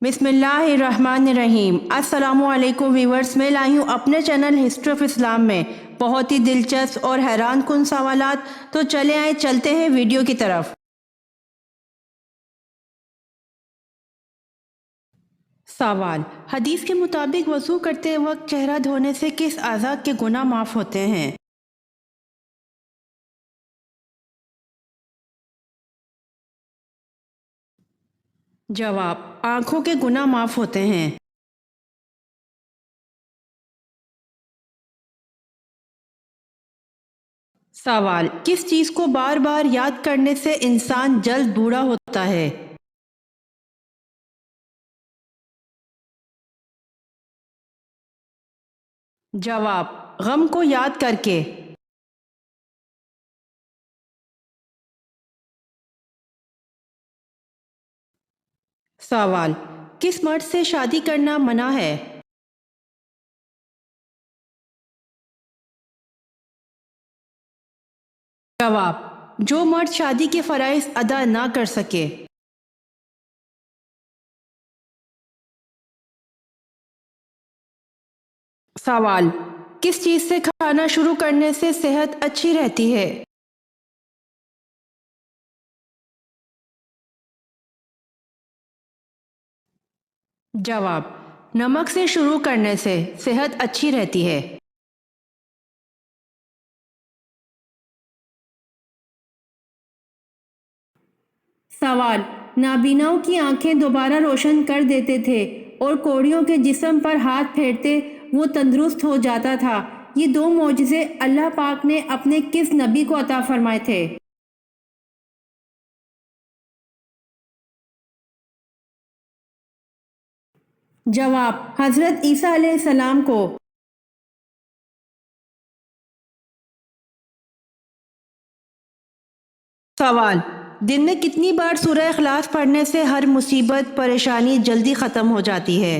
बिस्मिल्लाहिर्रहमानिर्रहीम। अस्सलामुअलैकुम व्यूवर्स, मैं लाई हूँ अपने चैनल हिस्ट्री ऑफ इस्लाम में बहुत ही दिलचस्प और हैरान कुन सवालात। तो चलते हैं वीडियो की तरफ। सवाल: हदीस के मुताबिक वज़ू करते वक्त चेहरा धोने से किस अज़ा के गुनाह माफ़ होते हैं? जवाब: आँखों के गुनाह माफ़ होते हैं। सवाल: किस चीज़ को बार बार याद करने से इंसान जल्द बूढ़ा होता है? जवाब: गम को याद करके। सवाल: किस मर्द से शादी करना मना है? जवाब: जो मर्द शादी के फराइज अदा ना कर सके। सवाल: किस चीज़ से खाना शुरू करने से सेहत अच्छी रहती है? जवाब: नमक से शुरू करने से सेहत अच्छी रहती है। सवाल: नाबीनाओं की आंखें दोबारा रोशन कर देते थे और कोढ़ियों के जिस्म पर हाथ फेरते वो तंदुरुस्त हो जाता था। ये दो मोजज़े अल्लाह पाक ने अपने किस नबी को अता फरमाए थे? जवाब: हजरत ईसा अलैहिस्सलाम को। सवाल: दिन में कितनी बार सूरह इखलास पढ़ने से हर मुसीबत परेशानी जल्दी ख़त्म हो जाती है?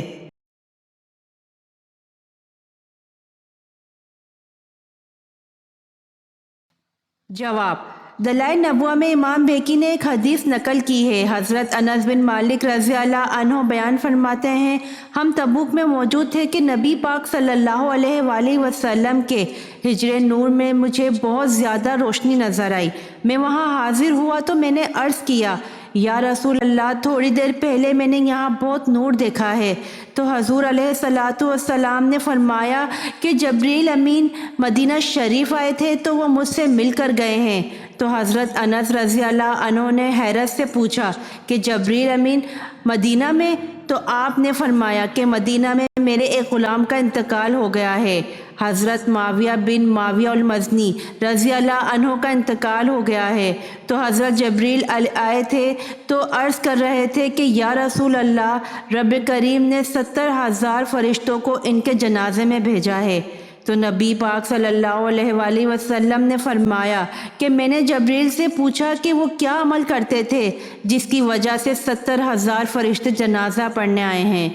जवाब: दलाइल नबुवा में इमाम बेकी ने एक हदीस नकल की है। हज़रत अनस बिन मालिक रज़ी अल्लाह अन्हु बयान फरमाते हैं, हम तबूक में मौजूद थे कि नबी पाक सल्लल्लाहु अलैहि वसल्लम के हिजरे नूर में मुझे बहुत ज़्यादा रोशनी नज़र आई। मैं वहाँ हाजिर हुआ तो मैंने अर्ज़ किया, या रसूल अल्लाह, थोड़ी देर पहले मैंने यहाँ बहुत नूर देखा है। तो हजूर अलैहिस्सलातु वस्सलाम ने फरमाया कि जबरील अमीन मदीना शरीफ आए थे तो वो मुझसे मिलकर गए हैं। तो हज़रत अनस रज़ी अल्लाह अन्हु ने हैरत से पूछा कि जबरील अमीन मदीना में? तो आपने फरमाया कि मदीना में मेरे एक ग़ुलाम का इंतकाल हो गया है। हज़रत माविया बिन माविया उल मज़नी रज़ी अल्लाह अन्हु का इंतकाल हो गया है। तो हज़रत जबरील आए थे तो अर्ज़ कर रहे थे कि या रसूल अल्लाह, रब करीम ने 70,000 फरिश्तों को इनके जनाजे में भेजा है। तो नबी पाक सल्लल्लाहु अलैहि वसल्लम ने फरमाया कि मैंने जबरील से पूछा कि वो क्या अमल करते थे जिसकी वजह से 70,000 फरिश्ते जनाजा पढ़ने आए हैं।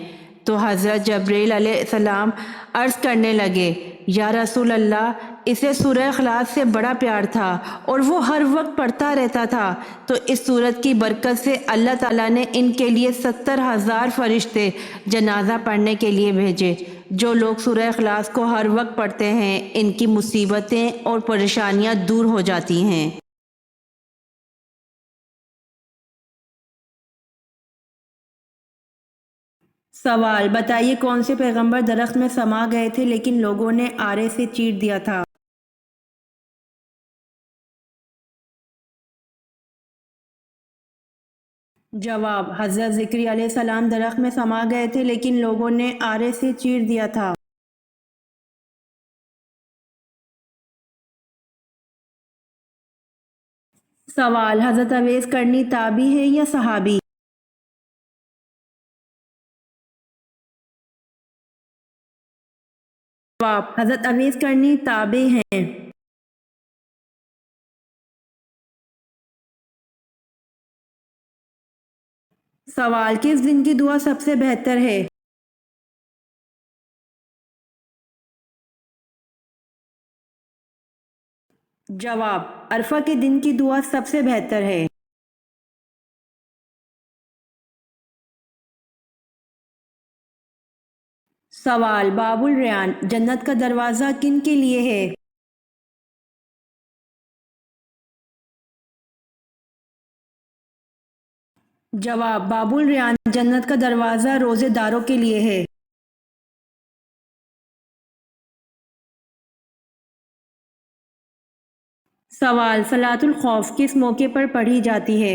तो हज़रत जबरील अलैहिस्सलाम अर्ज़ करने लगे, या रसूल अल्लाह, इसे सूरह इखलास से बड़ा प्यार था और वो हर वक्त पढ़ता रहता था। तो इस सूरत की बरकत से अल्लाह ताला ने इनके लिए 70,000 फरिश्ते जनाजा पढ़ने के लिए भेजे। जो लोग सूरह इखलास को हर वक्त पढ़ते हैं, इनकी मुसीबतें और परेशानियां दूर हो जाती हैं। सवाल: बताइए कौन से पैगंबर दरख्त में समा गए थे लेकिन लोगों ने आरे से चीर दिया था? जवाब: हज़रत ज़िक्री अलैहिस्सलाम दरख्त में समा गए थे लेकिन लोगों ने आरे से चीर दिया था। सवाल: हज़रत अवैस करनी ताबी है या सहाबी? जवाब: हज़रत अवैस करनी ताबी हैं। सवाल: किस दिन की दुआ सबसे बेहतर है? जवाब: अरफा के दिन की दुआ सबसे बेहतर है। سوال، باب الریان جنت کا دروازہ کن کے لیے ہے؟ جواب، باب الریان جنت کا دروازہ روزے داروں کے لیے ہے۔ سوال، صلاۃ الخوف کس موقع پر پڑھی جاتی ہے؟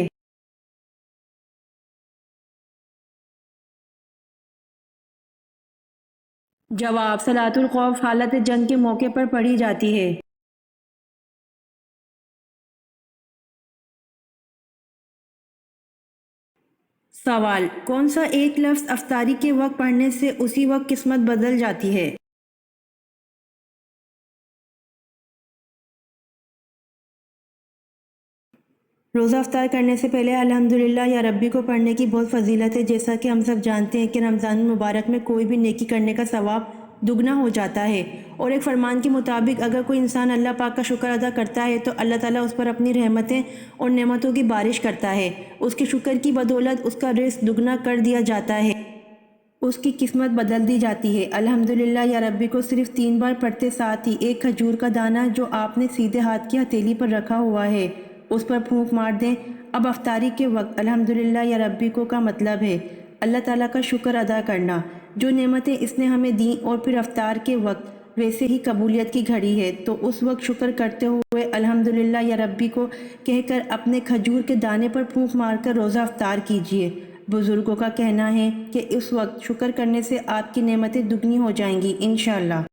جواب، صلاۃ الخوف حالت جنگ کے موقع پر پڑھی جاتی ہے۔ سوال، کون سا ایک لفظ افطاری کے وقت پڑھنے سے اسی وقت قسمت بدل جاتی ہے؟ روزہ افطار کرنے سے پہلے الحمدللہ یا ربی کو پڑھنے کی بہت فضیلت ہے، جیسا کہ ہم سب جانتے ہیں کہ رمضان المبارک میں کوئی بھی نیکی کرنے کا ثواب دگنا ہو جاتا ہے، اور ایک فرمان کے مطابق اگر کوئی انسان اللہ پاک کا شکر ادا کرتا ہے تو اللہ تعالیٰ اس پر اپنی رحمتیں اور نعمتوں کی بارش کرتا ہے، اس کے شکر کی بدولت اس کا رزق دگنا کر دیا جاتا ہے، اس کی قسمت بدل دی جاتی ہے۔ الحمدللہ یا ربی کو صرف 3 بار پڑھتے ساتھ ہی ایک کھجور کا دانہ جو آپ نے سیدھے ہاتھ کی ہتھیلی پر رکھا ہوا ہے اس پر پھونک مار دیں۔ اب افطاری کے وقت الحمدللہ یا ربی کو کا مطلب ہے اللہ تعالیٰ کا شکر ادا کرنا، جو نعمتیں اس نے ہمیں دیں، اور پھر افطار کے وقت ویسے ہی قبولیت کی گھڑی ہے تو اس وقت شکر کرتے ہوئے الحمدللہ یا ربی کو کہہ کر اپنے کھجور کے دانے پر پھونک مار کر روزہ افطار کیجیے۔ بزرگوں کا کہنا ہے کہ اس وقت شکر کرنے سے آپ کی نعمتیں دگنی ہو جائیں گی انشاءاللہ۔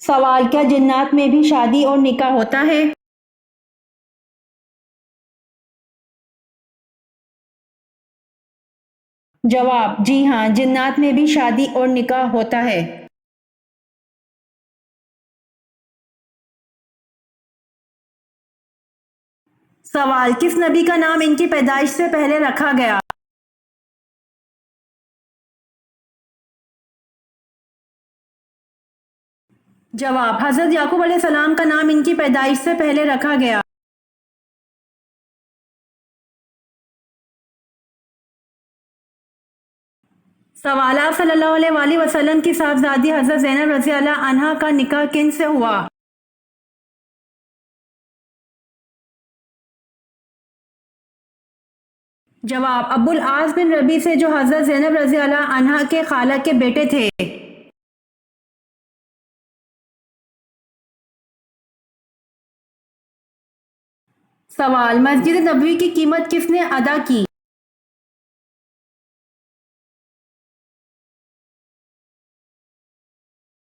سوال، کیا جنات میں بھی شادی اور نکاح ہوتا ہے؟ جواب، جی ہاں، جنات میں بھی شادی اور نکاح ہوتا ہے۔ سوال، کس نبی کا نام ان کی پیدائش سے پہلے رکھا گیا؟ جواب، حضرت یعقوب علیہ السلام کا نام ان کی پیدائش سے پہلے رکھا گیا۔ سوال، آپ صلی اللہ علیہ وآلہ وسلم کی صاحبزادی حضرت زینب رضی اللہ عنہا کا نکاح کن سے ہوا؟ جواب، ابو العاص بن ربیع سے جو حضرت زینب رضی اللہ عنہا کے خالہ کے بیٹے تھے۔ سوال، مسجد نبوی کی قیمت کس نے ادا کی؟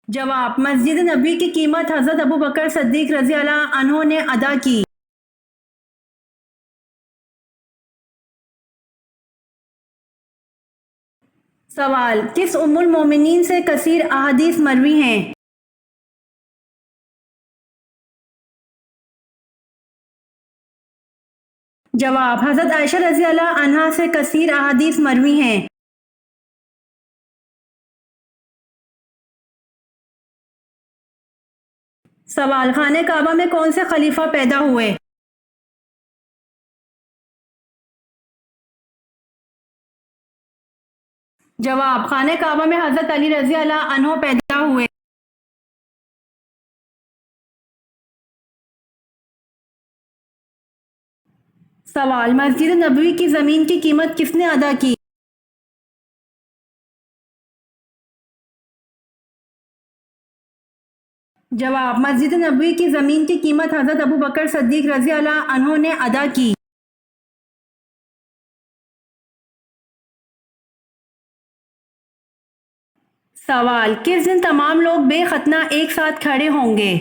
جواب، مسجد نبوی کی قیمت حضرت ابو بکر صدیق رضی اللہ عنہ نے ادا کی۔ سوال، کس ام المومنین سے کثیر احادیث مروی ہیں؟ جواب، حضرت عائشہ رضی اللہ عنہا سے کثیر احادیث مروی ہیں۔ سوال، خانہ کعبہ میں کون سے خلیفہ پیدا ہوئے؟ جواب، خانہ کعبہ میں حضرت علی رضی اللہ عنہ پیدا ہوئے۔ سوال، مسجد نبوی کی زمین کی قیمت کس نے ادا کی؟ جواب، مسجد نبوی کی زمین کی قیمت حضرت ابو بکر صدیق رضی اللہ عنہ نے ادا کی۔ سوال، کس دن تمام لوگ بے ختنہ ایک ساتھ کھڑے ہوں گے؟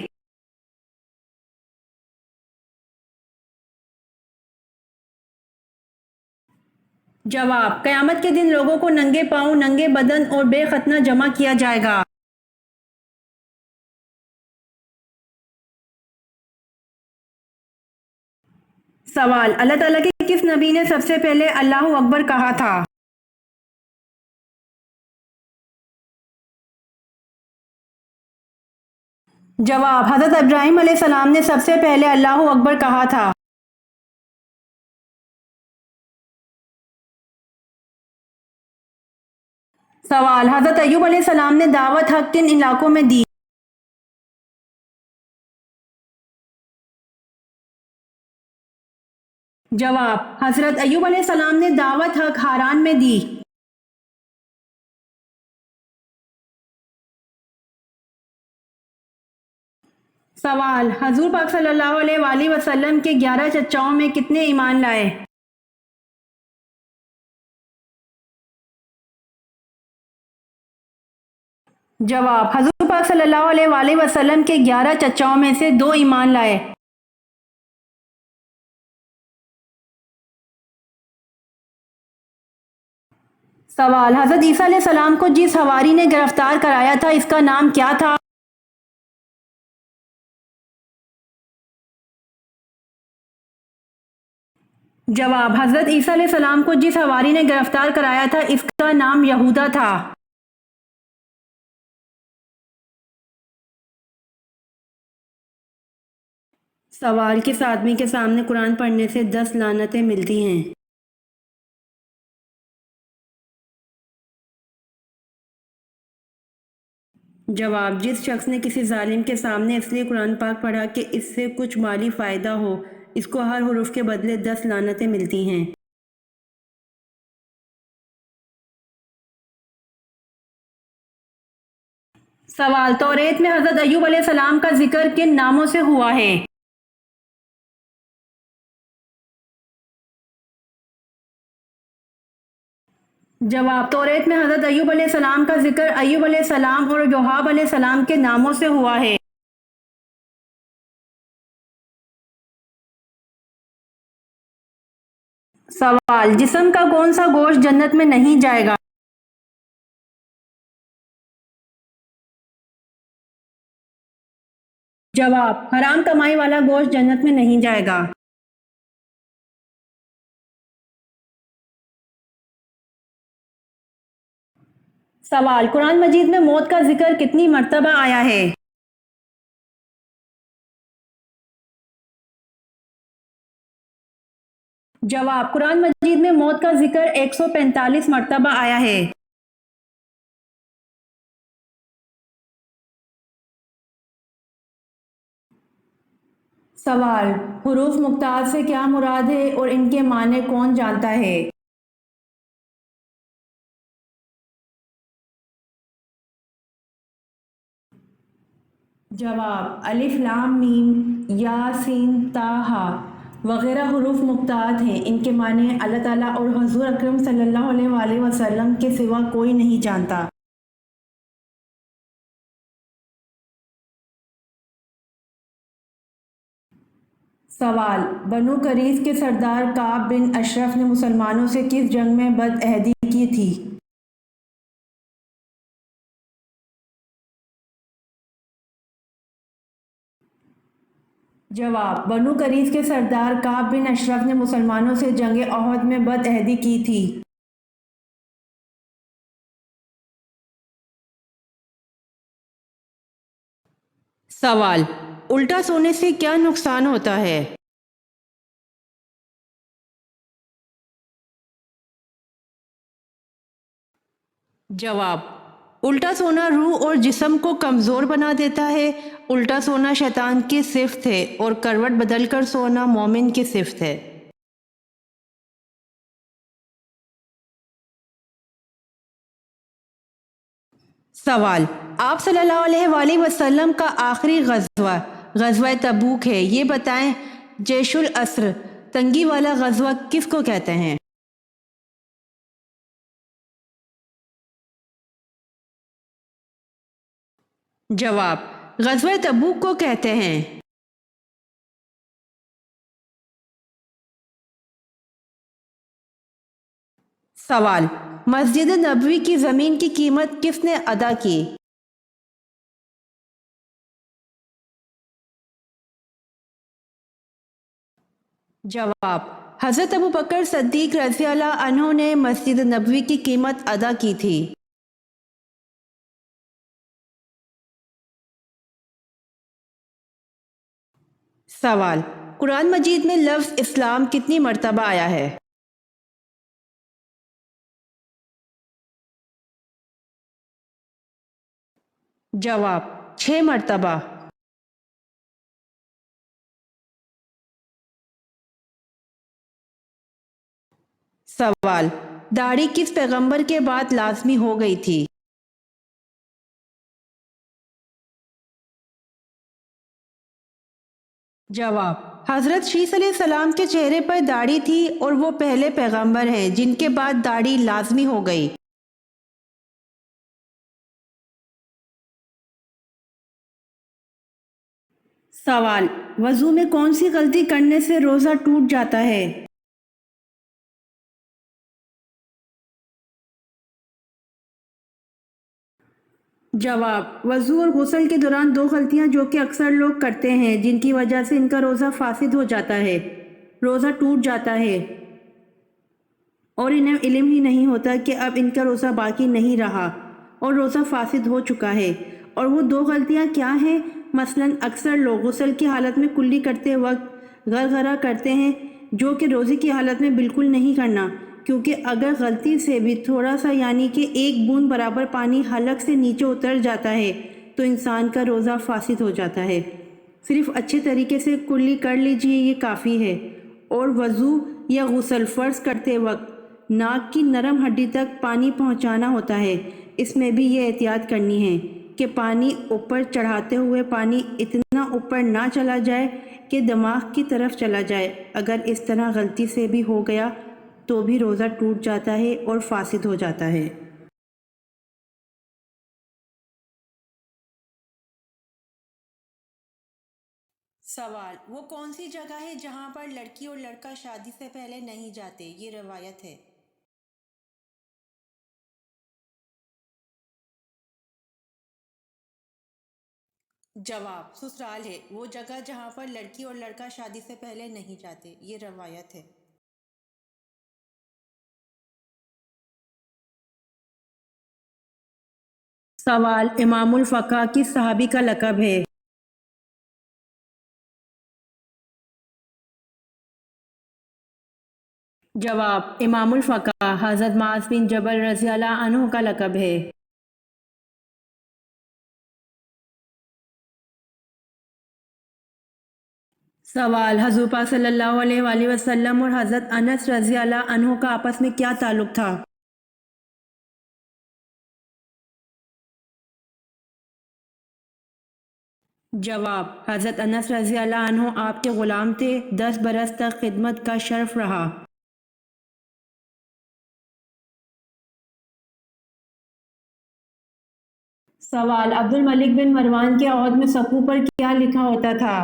جواب، قیامت کے دن لوگوں کو ننگے پاؤں، ننگے بدن اور بے ختنہ جمع کیا جائے گا۔ سوال، اللہ تعالیٰ کے کس نبی نے سب سے پہلے اللہ اکبر کہا تھا؟ جواب، حضرت ابراہیم علیہ السلام نے سب سے پہلے اللہ اکبر کہا تھا۔ सवाल, हजरत अय्यूब अलैहिस्सलाम ने दावत हक किन इलाकों में दी? जवाब, हजरत अय्यूब अलैहिस्सलाम ने दावत हक हारान में दी। सवाल, हजूर पाक सल्लल्लाहु अलैहि वसल्लम के 11 चचाओं में कितने ईमान लाए? जवाब, हजूर पाक सल्लल्लाहु अलैहि वसल्लम के 11 चचाओं में से 2 ईमान लाए। सवाल, हजरत ईसा अलैहिस्सलाम को जिस हवारी ने गिरफ्तार कराया था इसका नाम क्या था? जवाब, हजरत ईसा अलैहिस्सलाम को जिस हवारी ने गिरफ्तार कराया था इसका नाम यहूदा था। सवाल, किस आदमी के सामने कुरान पढ़ने से 10 लानतें मिलती हैं? जवाब, जिस शख्स ने किसी जालिम के सामने इसलिए कुरान पाक पढ़ा कि इससे कुछ माली फ़ायदा हो, इसको हर हुरूफ के बदले 10 लानतें मिलती हैं। सवाल, तौरेत में हज़रत अय्यूब अलैहिस्सलाम का जिक्र किन नामों से हुआ है? जवाब, तौरेत में हज़रत अय्यूब अलैहिस्सलाम का जिक्र अय्यूब अलैहिस्सलाम और योहाब अलैहिस्सलाम के नामों से हुआ है। सवाल, जिस्म का कौन सा गोश्त जन्नत में नहीं जाएगा? जवाब, हराम कमाई वाला गोश्त जन्नत में नहीं जाएगा। सवाल, कुरान मजीद में मौत का जिक्र कितनी मर्तबा आया है? जवाब, कुरान मजीद में मौत का जिक्र 145 मर्तबा आया है। सवाल, हुरूफ मुख्तार से क्या मुराद है और इनके माने कौन जानता है? जवाब, अलिफ लाम मीम या सीन ता हा वगैरह हुरूफ मुख्तात हैं। इनके माने अल्लाह ताला और हुज़ूर अकरम सल्लल्लाहु अलैहि वसल्लम के सिवा कोई नहीं जानता। सवाल, बनु करीज के सरदार काब बिन अशरफ ने मुसलमानों से किस जंग में बदअहदी की थी? जवाब, बनु करीज के सरदार काब बिन अशरफ ने मुसलमानों से जंग ओहद में बदअहदी की थी। सवाल, उल्टा सोने से क्या नुकसान होता है? जवाब, उल्टा सोना रूह और जिस्म को कमज़ोर बना देता है। उल्टा सोना शैतान की सिफ्त है और करवट बदलकर सोना मोमिन की सिफ्त है। सवाल, आप सल्लल्लाहु अलैहि वसल्लम का आखिरी गज़वा गज़वा तबूक है, ये बताएं जैशुल अस्र तंगी वाला गज़वा किसको कहते हैं? जवाब, गज़वा तबूक को कहते हैं। सवाल, मस्जिद नबवी की ज़मीन की कीमत किसने अदा की? जवाब, हज़रत अबू बकर सद्दीक रज़ी अल्लाह अन्हु ने मस्जिद नबवी की कीमत अदा की थी। सवाल, कुरान मजीद में लफ्ज़ इस्लाम कितनी मर्तबा आया है? जवाब 6 मरतबा। सवाल, दाढ़ी किस पैगंबर के बाद लाजमी हो गई थी? जवाब, हजरत शीस अलैहिस्सलाम के चेहरे पर दाढ़ी थी और वो पहले पैगंबर हैं जिनके बाद दाढ़ी लाजमी हो गई। सवाल, वजू में कौन सी गलती करने से रोज़ा टूट जाता है? जवाब, वजू और गुस्ल के दौरान दो गलतियां जो कि अक्सर लोग करते हैं जिनकी वजह से इनका रोज़ा फासिद हो जाता है, रोज़ा टूट जाता है और इन्हें इल्म ही नहीं होता कि अब इनका रोज़ा बाकी नहीं रहा और रोज़ा फासिद हो चुका है। और वो दो गलतियां क्या हैं? मसलन अक्सर लोग गुस्ल की हालत में कुल्ली करते वक्त गरगरा करते हैं जो कि रोज़े की हालत में बिल्कुल नहीं करना, क्योंकि अगर गलती से भी थोड़ा सा यानी कि एक बूंद बराबर पानी हलक से नीचे उतर जाता है तो इंसान का रोज़ा फासिद हो जाता है। सिर्फ अच्छे तरीके से कुल्ली कर लीजिए, ये काफ़ी है। और वज़ू या गुस्ल फ़र्ज़ करते वक्त नाक की नरम हड्डी तक पानी पहुंचाना होता है। इसमें भी ये एहतियात करनी है कि पानी ऊपर चढ़ाते हुए पानी इतना ऊपर ना चला जाए कि दिमाग की तरफ चला जाए। अगर इस तरह गलती से भी हो गया तो भी रोज़ा टूट जाता है और फासिद हो जाता है। सवाल, वो कौन सी जगह है जहाँ पर लड़की और लड़का शादी से पहले नहीं जाते? ये रवायत है। जवाब, ससुराल है वो जगह जहाँ पर लड़की और लड़का शादी से पहले नहीं जाते। ये रवायत है। सवाल, इमामुल फ़क़ा किस सहाबी का लक़ब है? जवाब, इमामुल फ़क़ा हज़रत मुआज़ बिन जबल रज़ियल्लाहु अन्हु का लक़ब है। सवाल, हज़ूर पाक सल्लल्लाहु अलैहि वसल्लम और हज़रत अनस रज़ियल्लाहु अन्हु का आपस में क्या ताल्लुक़ था? जवाब, हज़रत अनस रज़ियल्लाहु अन्हु आपके ग़ुलाम थे। 10 बरस तक खिदमत का शर्फ रहा। सवाल, अब्दुल मलिक बिन मरवान के औहद में सक़ू पर क्या लिखा होता था?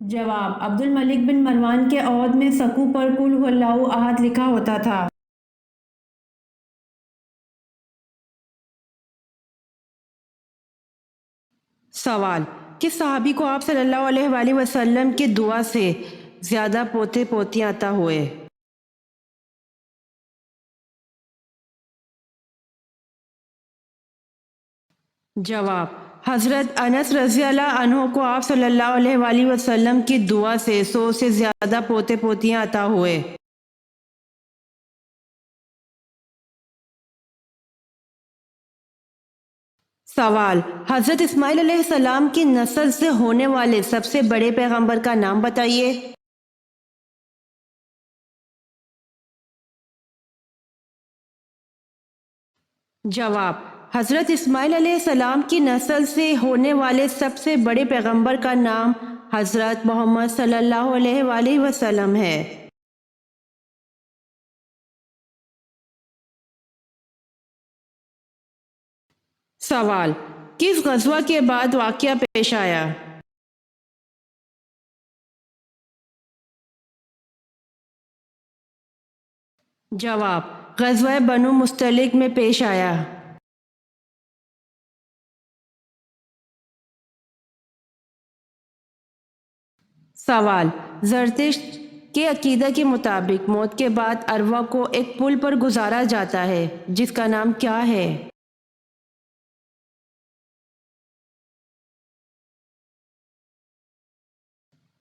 जवाब, अब्दुल मलिक बिन मरवान के औहद में सक़ू पर कुल हुवल्लाहु अहद लिखा होता था। सवाल, किस सहाबी को आप सल्लल्लाहु अलैहि वसल्लम की दुआ से ज़्यादा पोते पोतियाँ अता हुए? जवाब, हज़रत अनस रज़ियल्लाहु अन्हु को आप सल्लल्लाहु अलैहि वसल्लम की दुआ से 100 से ज़्यादा पोते पोतियाँ अता हुए। सवाल, हज़रत इस्माइल अलैहिस्सलाम की नस्ल से होने वाले सबसे बड़े पैगंबर का नाम बताइए। जवाब, हज़रत इस्माइल अलैहिस्सलाम की नस्ल से होने वाले सबसे बड़े पैगंबर का नाम हज़रत मोहम्मद सल्लल्लाहु अलैहि वसल्लम है। सवाल, किस गज़वा के बाद वाक़या पेश आया? जवाब, ग़ज़वा बनु मुस्तलिक में पेश आया। सवाल, ज़रतुश्त के अकीदा के मुताबिक मौत के बाद अरवा को एक पुल पर गुजारा जाता है जिसका नाम क्या है?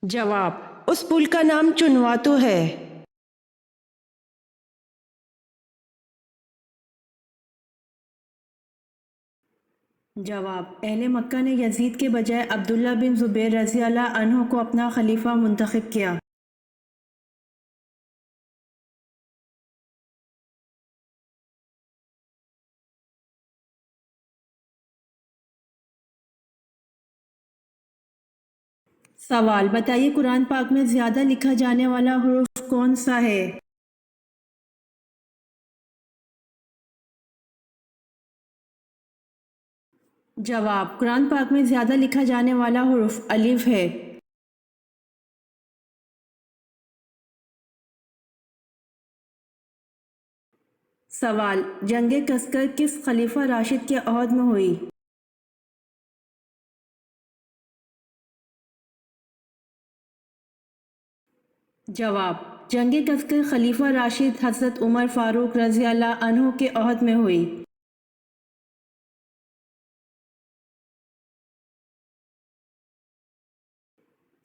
जवाब, उस पुल का नाम चुनवातु है। جواب: اہل مکہ نے یزید کے بجائے عبداللہ بن زبیر رضی اللہ عنہ کو اپنا خلیفہ منتخب کیا۔ سوال: بتائیے قرآن پاک میں زیادہ لکھا جانے والا حرف کون سا ہے؟ جواب: قرآن پاک میں زیادہ لکھا جانے والا حرف الف ہے۔ سوال: جنگ کسکر کس خلیفہ راشد کے عہد میں ہوئی؟ جواب: جنگ کسکر خلیفہ راشد حضرت عمر فاروق رضی اللہ عنہ کے عہد میں ہوئی۔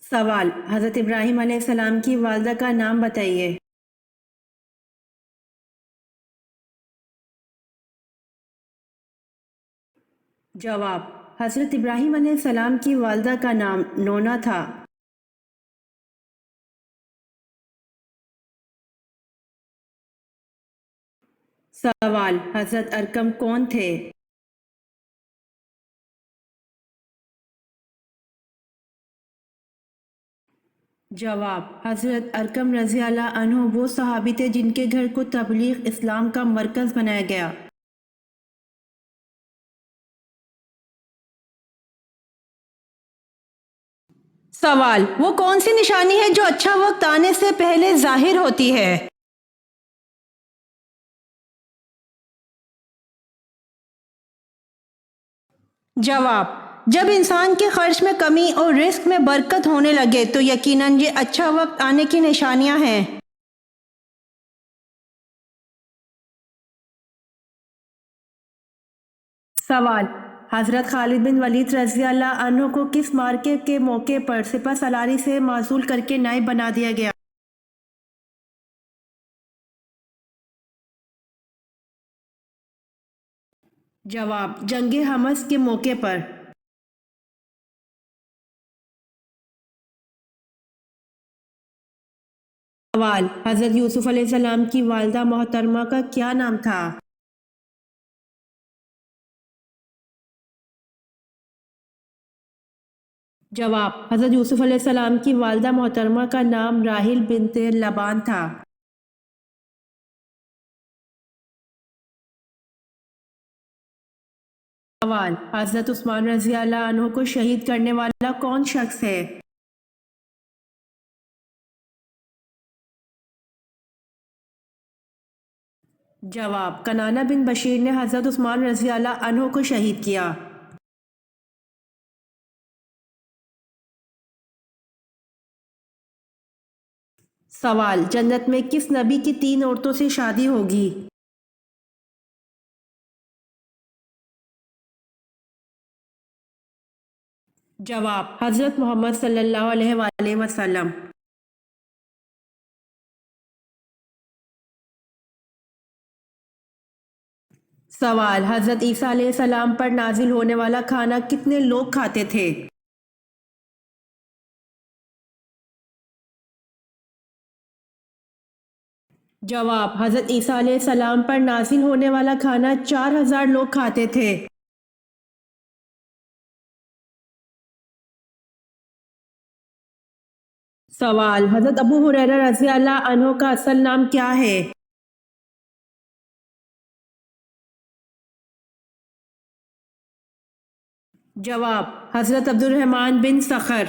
سوال: حضرت ابراہیم علیہ السلام کی والدہ کا نام بتائیے۔ جواب: حضرت ابراہیم علیہ السلام کی والدہ کا نام نونا تھا۔ سوال: حضرت ارقم کون تھے؟ جواب: حضرت ارقم رضی اللہ عنہ وہ صحابی تھے جن کے گھر کو تبلیغ اسلام کا مرکز بنایا گیا۔ سوال: وہ کون سی نشانی ہے جو اچھا وقت آنے سے پہلے ظاہر ہوتی ہے؟ جواب: جب انسان کے خرچ میں کمی اور رزق میں برکت ہونے لگے تو یقیناً یہ اچھا وقت آنے کی نشانیاں ہیں۔ سوال: حضرت خالد بن ولید رضی اللہ عنہ کو کس معرکے کے موقع پر سپہ سالاری سے معزول کر کے نائب بنا دیا گیا؟ جواب: جنگ حمص کے موقع پر۔ سوال: حضرت یوسف علیہ السلام کی والدہ محترمہ کا کیا نام تھا؟ جواب: حضرت یوسف علیہ السلام کی والدہ محترمہ کا نام راحیل بنت لبان تھا۔ سوال: حضرت عثمان رضی اللہ عنہ کو شہید کرنے والا کون شخص ہے؟ جواب: کنانہ بن بشیر نے حضرت عثمان رضی اللہ عنہ کو شہید کیا۔ سوال: جنت میں کس نبی کی 3 عورتوں سے شادی ہوگی؟ جواب: حضرت محمد صلی اللہ علیہ وآلہ وسلم۔ سوال: حضرت عیسیٰ علیہ السلام پر نازل ہونے والا کھانا کتنے لوگ کھاتے تھے؟ جواب: حضرت عیسیٰ علیہ السلام پر نازل ہونے والا کھانا 4000 لوگ کھاتے تھے۔ سوال: حضرت ابو ہریرہ رضی اللہ عنہ کا اصل نام کیا ہے؟ جواب: حضرت عبد الرحمن بن سخر۔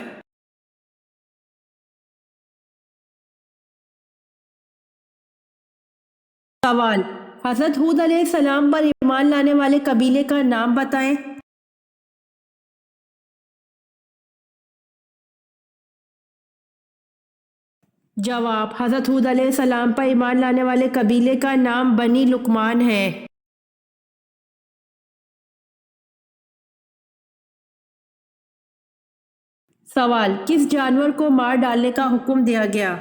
سوال: حضرت ہود علیہ السلام پر ایمان لانے والے قبیلے کا نام بتائیں۔ جواب: حضرت ہود علیہ السلام پر ایمان لانے والے قبیلے کا نام بنی لقمان ہے۔ سوال: کس جانور کو مار ڈالنے کا حکم دیا گیا؟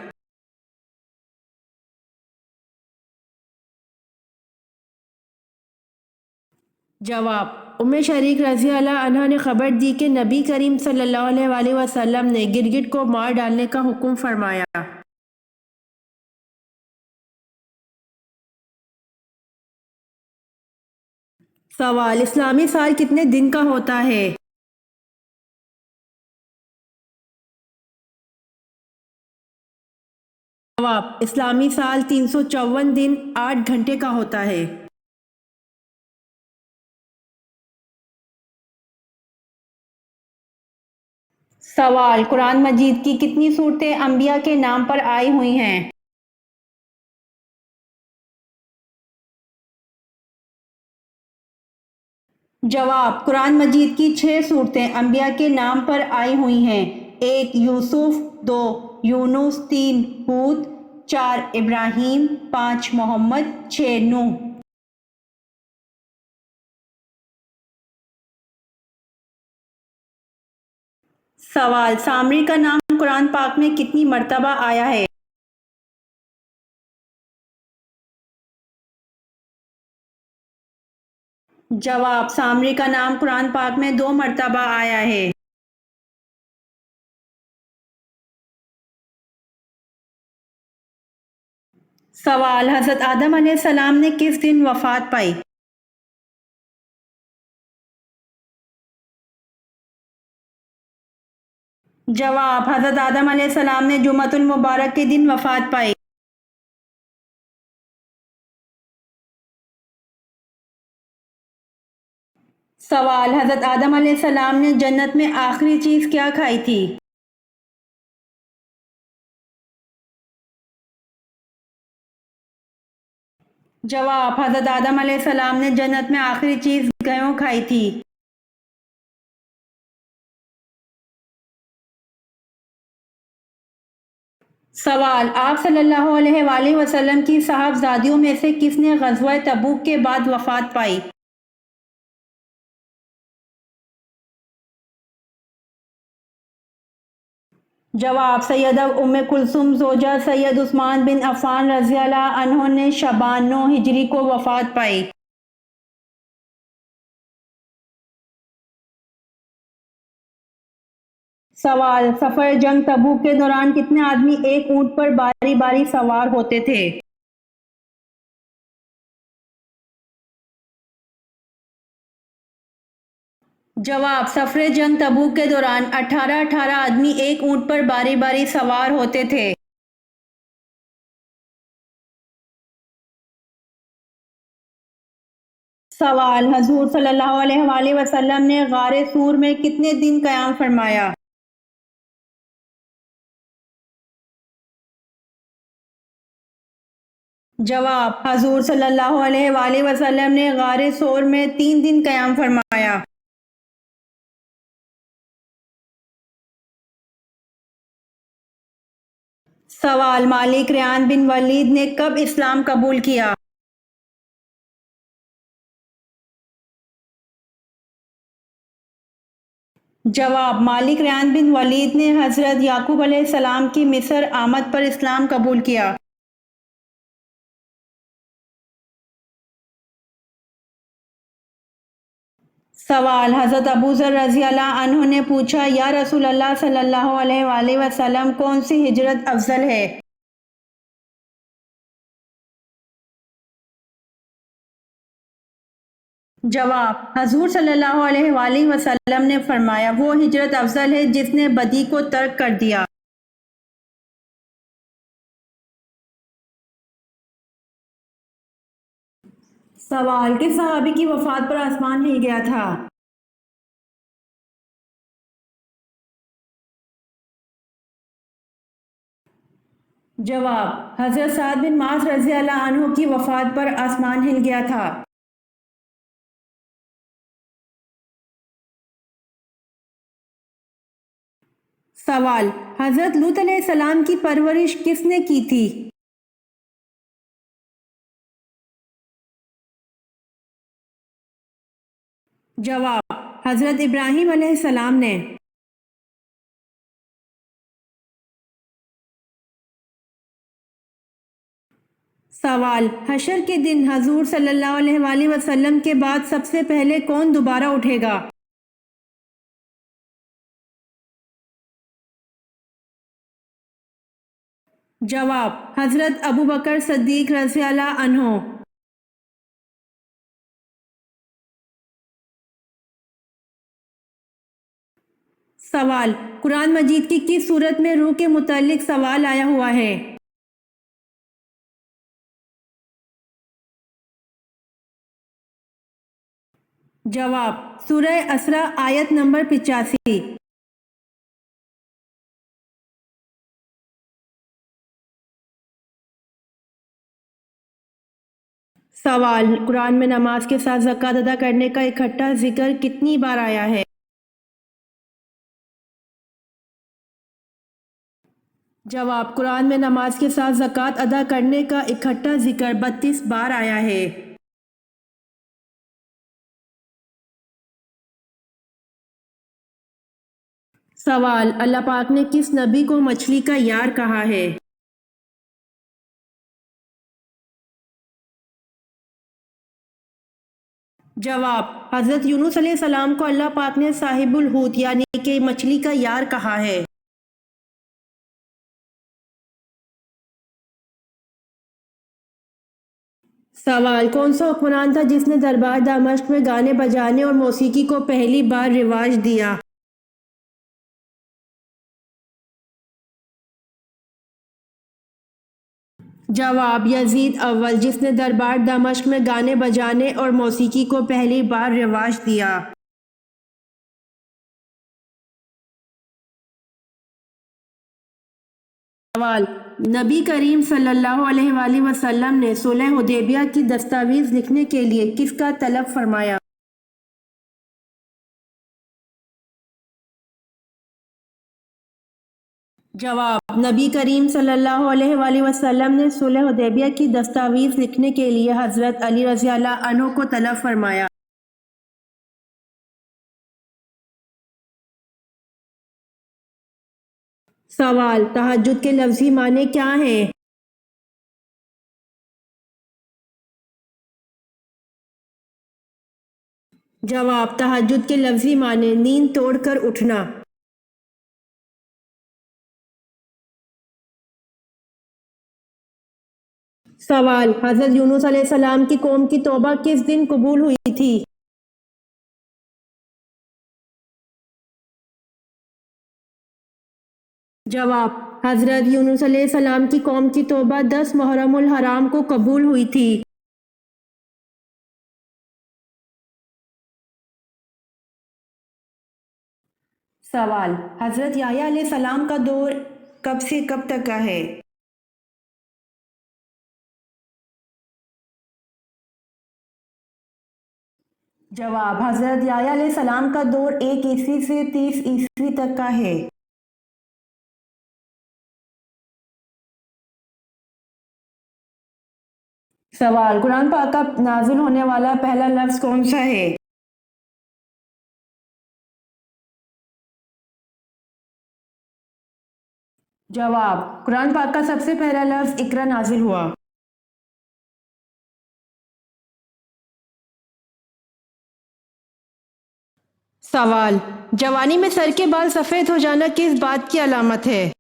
جواب: ام شریک رضی اللہ عنہ نے خبر دی کہ نبی کریم صلی اللہ علیہ وآلہ وسلم نے گرگٹ کو مار ڈالنے کا حکم فرمایا۔ سوال: اسلامی سال کتنے دن کا ہوتا ہے؟ جواب: اسلامی سال 354 دن 8 گھنٹے کا ہوتا ہے۔ سوال: قرآن مجید کی کتنی صورتیں انبیاء کے نام پر آئی ہوئی ہیں؟ جواب: قرآن مجید کی 6 صورتیں انبیاء کے نام پر آئی ہوئی ہیں۔ 1 یوسف، 2 یونس، 3 ہود، 4 ابراہیم، 5 محمد، 6 نوح۔ سوال: سامری کا نام قرآن پاک میں کتنی مرتبہ آیا ہے؟ جواب: سامری کا نام قرآن پاک میں 2 مرتبہ آیا ہے۔ سوال: حضرت آدم علیہ السلام نے کس دن وفات پائی؟ جواب: حضرت آدم علیہ السلام نے جمعۃ المبارک کے دن وفات پائی۔ سوال: حضرت آدم علیہ السلام نے جنت میں آخری چیز کیا کھائی تھی؟ جواب: حضرت آدم علیہ السلام نے جنت میں آخری چیز گیہوں کھائی تھی۔ سوال: آپ صلی اللہ علیہ وآلہ وسلم کی صاحبزادیوں میں سے کس نے غزوہ تبوک کے بعد وفات پائی؟ جواب: سیدہ ام کلثوم زوجہ سید عثمان بن عفان رضی اللہ عنہ نے شعبان 9 ہجری کو وفات پائی۔ سوال: سفر جنگ تبوک کے دوران کتنے آدمی ایک اونٹ پر باری باری سوار ہوتے تھے؟ جواب: سفر جنگ تبوک کے دوران 18 آدمی ایک اونٹ پر باری باری سوار ہوتے تھے۔ سوال: حضور صلی اللہ علیہ وآلہ وسلم نے غار سور میں کتنے دن قیام فرمایا؟ جواب: حضور صلی اللہ علیہ وآلہ وسلم نے غار سور میں 3 دن قیام فرمایا۔ سوال: مالک ریان بن ولید نے کب اسلام قبول کیا؟ جواب: مالک ریان بن ولید نے حضرت یعقوب علیہ السلام کی مصر آمد پر اسلام قبول کیا۔ سوال: حضرت ابو ذر رضی اللہ عنہ نے پوچھا، یا رسول اللہ صلی اللہ علیہ وآلہ وسلم کون سی ہجرت افضل ہے؟ جواب: حضور صلی اللہ علیہ وآلہ وسلم نے فرمایا، وہ ہجرت افضل ہے جس نے بدی کو ترک کر دیا۔ سوال: کس صحابی کی وفات پر آسمان ہل گیا تھا؟ جواب: حضرت سعد بن معاذ رضی اللہ عنہ کی وفات پر آسمان ہل گیا تھا۔ سوال: حضرت لوط علیہ السلام کی پرورش کس نے کی تھی؟ جواب: حضرت ابراہیم علیہ السلام نے۔ سوال: حشر کے دن حضور صلی اللہ علیہ وآلہ وسلم کے بعد سب سے پہلے کون دوبارہ اٹھے گا؟ جواب: حضرت ابوبکر صدیق رضی اللہ عنہ۔ سوال: قرآن مجید کی کس سورت میں روح کے متعلق سوال آیا ہوا ہے؟ جواب: سورہ اسراء آیت نمبر 85۔ سوال: قرآن میں نماز کے ساتھ زکوٰۃ ادا کرنے کا اکٹھا ذکر کتنی بار آیا ہے؟ جواب: قرآن میں نماز کے ساتھ زکوٰۃ ادا کرنے کا اکٹھا ذکر 32 بار آیا ہے۔ سوال: اللہ پاک نے کس نبی کو مچھلی کا یار کہا ہے؟ جواب: حضرت یونس علیہ السلام کو اللہ پاک نے صاحب الحوت یعنی کہ مچھلی کا یار کہا ہے۔ سوال: کون سا حکمران تھا جس نے دربار دمشق میں گانے بجانے اور موسیقی کو پہلی بار رواج دیا؟ جواب: یزید اول، جس نے دربار دمشق میں گانے بجانے اور موسیقی کو پہلی بار رواج دیا۔ سوال: نبی کریم صلی اللہ علیہ وآلہ وسلم نے صلح حدیبیہ کی دستاویز لکھنے کے لیے کس کا طلب فرمایا؟ جواب: نبی کریم صلی اللہ علیہ وآلہ وسلم نے صلح حدیبیہ کی دستاویز لکھنے کے لیے حضرت علی رضی اللہ عنہ کو طلب فرمایا۔ سوال: تہجد کے لفظی معنی کیا ہیں؟ جواب: تہجد کے لفظی معنی نیند توڑ کر اٹھنا۔ سوال: حضرت یونس علیہ السلام کی قوم کی توبہ کس دن قبول ہوئی تھی؟ جواب: حضرت یونس علیہ السلام کی قوم کی توبہ 10 محرم الحرام کو قبول ہوئی تھی۔ سوال: حضرت یحییٰ علیہ السلام کا دور کب سے کب تک کا ہے؟ جواب: حضرت یحییٰ علیہ السلام کا دور 1 عیسوی سے 30 عیسوی تک کا ہے۔ سوال: قرآن پاک کا نازل ہونے والا پہلا لفظ کون سا ہے؟ جواب: قرآن پاک کا سب سے پہلا لفظ اقرا نازل ہوا۔ سوال: جوانی میں سر کے بال سفید ہو جانا کس بات کی علامت ہے؟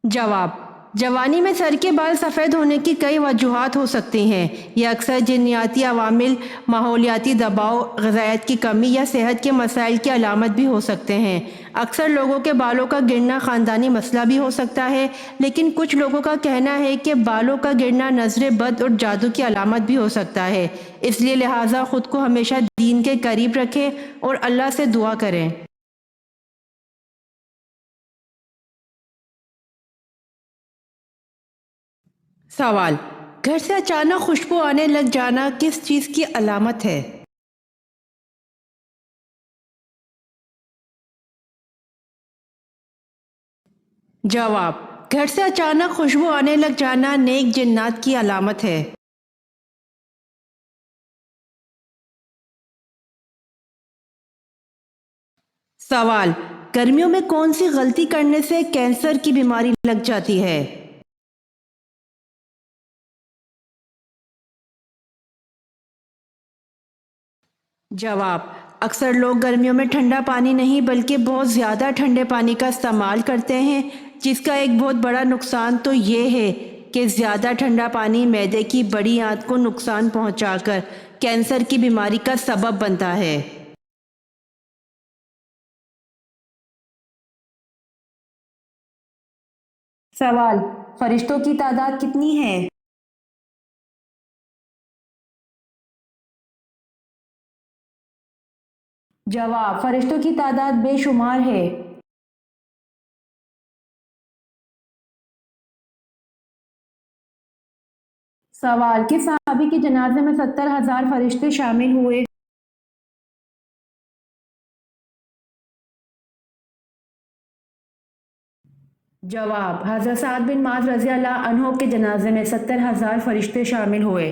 جواب: جوانی میں سر کے بال سفید ہونے کی کئی وجوہات ہو سکتی ہیں۔ یہ اکثر جنیاتی عوامل، ماحولیاتی دباؤ، غذائیت کی کمی یا صحت کے مسائل کی علامت بھی ہو سکتے ہیں۔ اکثر لوگوں کے بالوں کا گرنا خاندانی مسئلہ بھی ہو سکتا ہے، لیکن کچھ لوگوں کا کہنا ہے کہ بالوں کا گرنا نظر بد اور جادو کی علامت بھی ہو سکتا ہے۔ اس لیے لہٰذا خود کو ہمیشہ دین کے قریب رکھیں اور اللہ سے دعا کریں۔ سوال: گھر سے اچانک خوشبو آنے لگ جانا کس چیز کی علامت ہے؟ جواب: گھر سے اچانک خوشبو آنے لگ جانا نیک جنات کی علامت ہے۔ سوال: गर्मियों में कौन सी गलती करने से कैंसर की बीमारी लग जाती है? जवाब, अक्सर लोग गर्मियों में ठंडा पानी नहीं बल्कि बहुत ज़्यादा ठंडे पानी का इस्तेमाल करते हैं, जिसका एक बहुत बड़ा नुकसान तो ये है कि ज़्यादा ठंडा पानी मैदे की बड़ी आंत को नुकसान पहुंचाकर कैंसर की बीमारी का सबब बनता है। सवाल, फरिश्तों की तादाद कितनी है? जवाब, फरिश्तों की तादाद बेशुमार है। सवाल, किस सहाबी के जनाजे में 70,000 फरिश्ते शामिल हुए? जवाब, हज़रत साद बिन माज रज़ी अल्लाह अन्हो के जनाजे में 70,000 फरिश्ते शामिल हुए।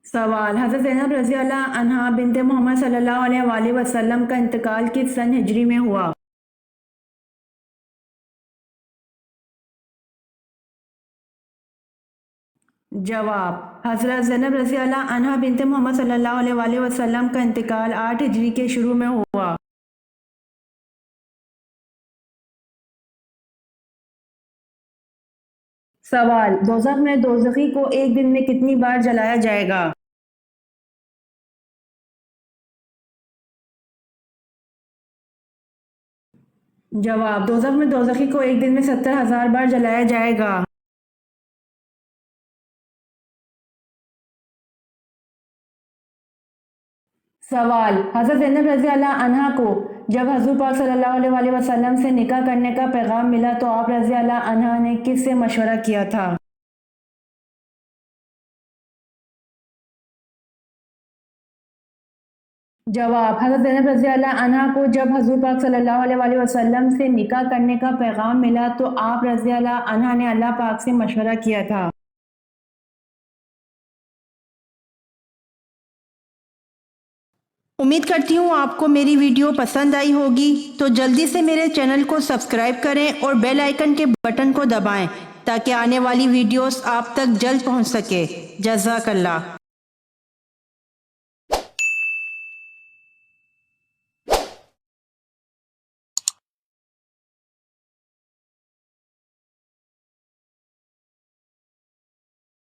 सवाल, हज़रत ज़ैनब रज़ी अल्लाह अन्हा बिनते मोहम्मद सल्लल्लाहु अलैहि वसल्लम का इंतकाल किस सन हिजरी में हुआ? जवाब, हज़रत ज़ैनब रज़ी अल्लाह अन्हा बिनते मोहम्मद सल्लल्लाहु अलैहि वसल्लम का इंतकाल 8 हिजरी के शुरू में हुआ। सवाल, दोज़ख में दोज़खी को एक दिन में कितनी बार जलाया जाएगा? जवाब, दोज़ख में दोज़खी को एक दिन में 70,000 बार जलाया जाएगा। सवाल, हज़रत ज़ैनब रज़ी अल्लाह अन्हा को जब हज़ूर पाक सल्लल्लाहु अलैहि वसल्लम से निकाह करने का पैगाम मिला तो आप रज़ी अल्लाह अन्हा ने किससे मशवरा किया था? जवाब, हज़रत ज़ैनब रज़ी अल्लाह अन्हा को जब हज़ूर पाक सल्लल्लाहु अलैहि वसल्लम से निकाह करने का पैगाम मिला तो आप रज़ी अल्लाह अन्हा ने अल्लाह पाक से मशवरा किया था। उम्मीद करती हूँ आपको मेरी वीडियो पसंद आई होगी, तो जल्दी से मेरे चैनल को सब्सक्राइब करें और बेल आइकन के बटन को दबाएं ताकि आने वाली वीडियोस आप तक जल्द पहुँच सके। जज़ाकल्लाह।